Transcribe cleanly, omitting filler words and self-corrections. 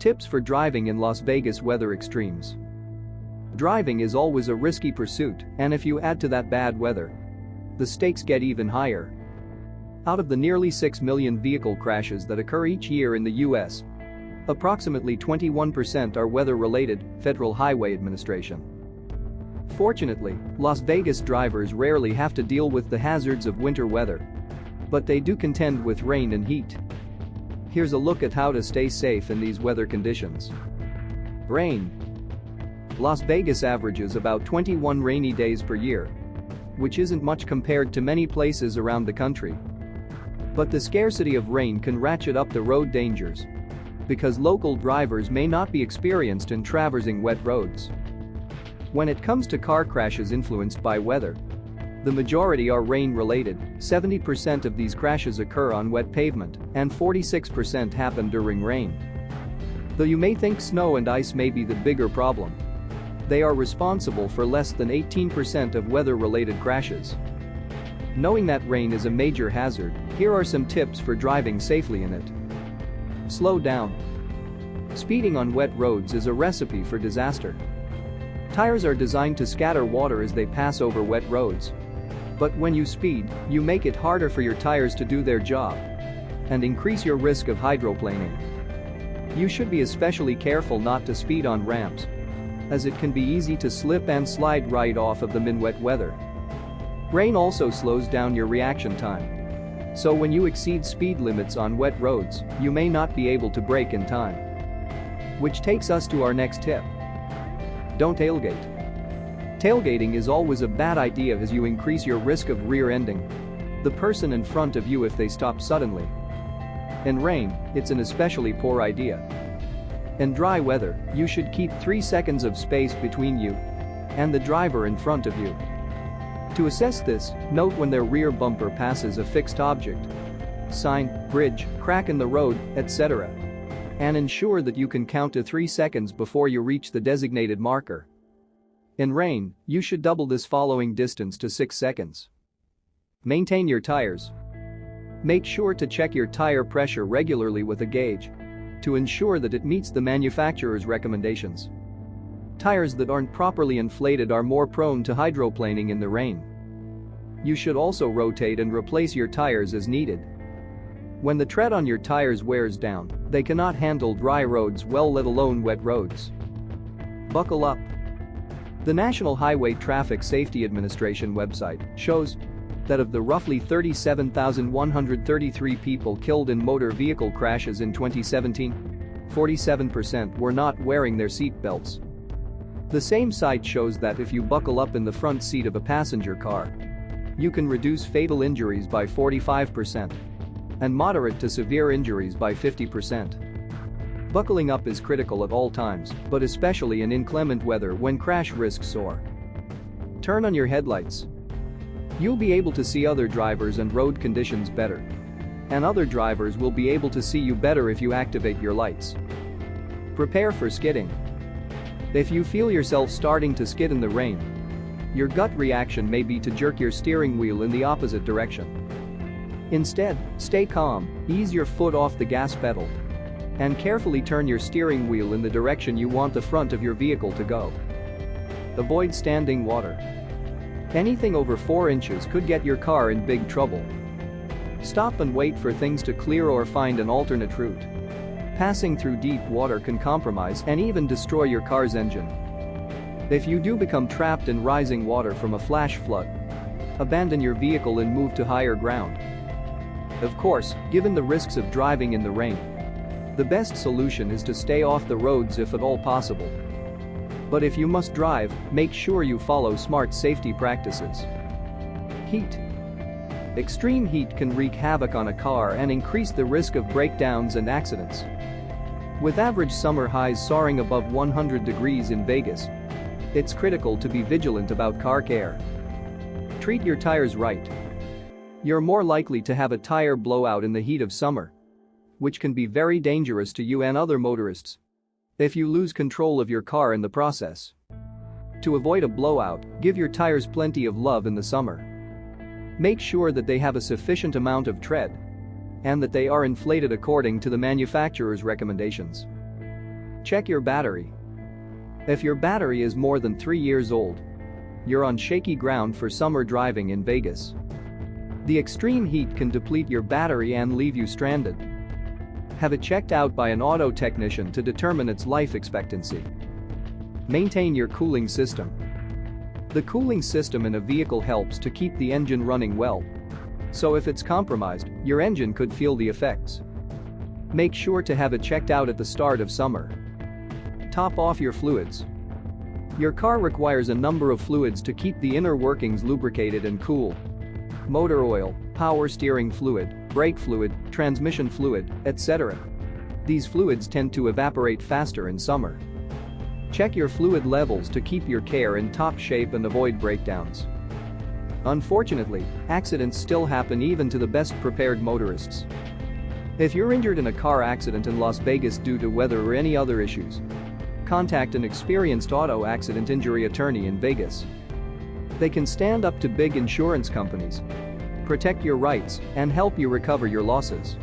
Tips for driving in Las Vegas weather extremes. Driving is always a risky pursuit, and if you add to that bad weather, the stakes get even higher. Out of the nearly 6 million vehicle crashes that occur each year in the US, approximately 21% are weather-related, Federal Highway Administration. Fortunately, Las Vegas drivers rarely have to deal with the hazards of winter weather, but they do contend with rain and heat. Here's a look at how to stay safe in these weather conditions. Rain. Las Vegas averages about 21 rainy days per year, which isn't much compared to many places around the country. But the scarcity of rain can ratchet up the road dangers, because local drivers may not be experienced in traversing wet roads. When it comes to car crashes influenced by weather, the majority are rain-related. 70% of these crashes occur on wet pavement, and 46% happen during rain. Though you may think snow and ice may be the bigger problem, they are responsible for less than 18% of weather-related crashes. Knowing that rain is a major hazard, here are some tips for driving safely in it. Slow down. Speeding on wet roads is a recipe for disaster. Tires are designed to scatter water as they pass over wet roads. But when you speed, you make it harder for your tires to do their job and increase your risk of hydroplaning. You should be especially careful not to speed on ramps, as it can be easy to slip and slide right off of them in wet weather. Rain also slows down your reaction time, so when you exceed speed limits on wet roads, you may not be able to brake in time. Which takes us to our next tip. Don't tailgate. Tailgating is always a bad idea as you increase your risk of rear-ending the person in front of you if they stop suddenly. In rain, it's an especially poor idea. In dry weather, you should keep 3 seconds of space between you and the driver in front of you. To assess this, note when their rear bumper passes a fixed object, sign, bridge, crack in the road, etc. And ensure that you can count to 3 seconds before you reach the designated marker. In rain, you should double this following distance to 6 seconds. Maintain your tires. Make sure to check your tire pressure regularly with a gauge to ensure that it meets the manufacturer's recommendations. Tires that aren't properly inflated are more prone to hydroplaning in the rain. You should also rotate and replace your tires as needed. When the tread on your tires wears down, they cannot handle dry roads well, let alone wet roads. Buckle up. The National Highway Traffic Safety Administration website shows that of the roughly 37,133 people killed in motor vehicle crashes in 2017, 47% were not wearing their seat belts. The same site shows that if you buckle up in the front seat of a passenger car, you can reduce fatal injuries by 45% and moderate to severe injuries by 50%. Buckling up is critical at all times, but especially in inclement weather when crash risks soar. Turn on your headlights. You'll be able to see other drivers and road conditions better. And other drivers will be able to see you better if you activate your lights. Prepare for skidding. If you feel yourself starting to skid in the rain, your gut reaction may be to jerk your steering wheel in the opposite direction. Instead, stay calm, ease your foot off the gas pedal, and carefully turn your steering wheel in the direction you want the front of your vehicle to go. Avoid standing water. Anything over 4 inches could get your car in big trouble. Stop and wait for things to clear or find an alternate route. Passing through deep water can compromise and even destroy your car's engine. If you do become trapped in rising water from a flash flood, abandon your vehicle and move to higher ground. Of course, given the risks of driving in the rain, the best solution is to stay off the roads if at all possible. But if you must drive, make sure you follow smart safety practices. Heat. Extreme heat can wreak havoc on a car and increase the risk of breakdowns and accidents. With average summer highs soaring above 100 degrees in Vegas, it's critical to be vigilant about car care. Treat your tires right. You're more likely to have a tire blowout in the heat of summer, which can be very dangerous to you and other motorists if you lose control of your car in the process. To avoid a blowout, give your tires plenty of love in the summer. Make sure that they have a sufficient amount of tread and that they are inflated according to the manufacturer's recommendations. Check your battery. If your battery is more than 3 years old, you're on shaky ground for summer driving in Vegas. The extreme heat can deplete your battery and leave you stranded. Have it checked out by an auto technician to determine its life expectancy. Maintain your cooling system. The cooling system in a vehicle helps to keep the engine running well. So if it's compromised, your engine could feel the effects. Make sure to have it checked out at the start of summer. Top off your fluids. Your car requires a number of fluids to keep the inner workings lubricated and cool. Motor oil, power steering fluid, brake fluid, transmission fluid, etc. These fluids tend to evaporate faster in summer. Check your fluid levels to keep your car in top shape and avoid breakdowns. Unfortunately, accidents still happen even to the best prepared motorists. If you're injured in a car accident in Las Vegas due to weather or any other issues, contact an experienced auto accident injury attorney in Vegas. They can stand up to big insurance companies, protect your rights, and help you recover your losses.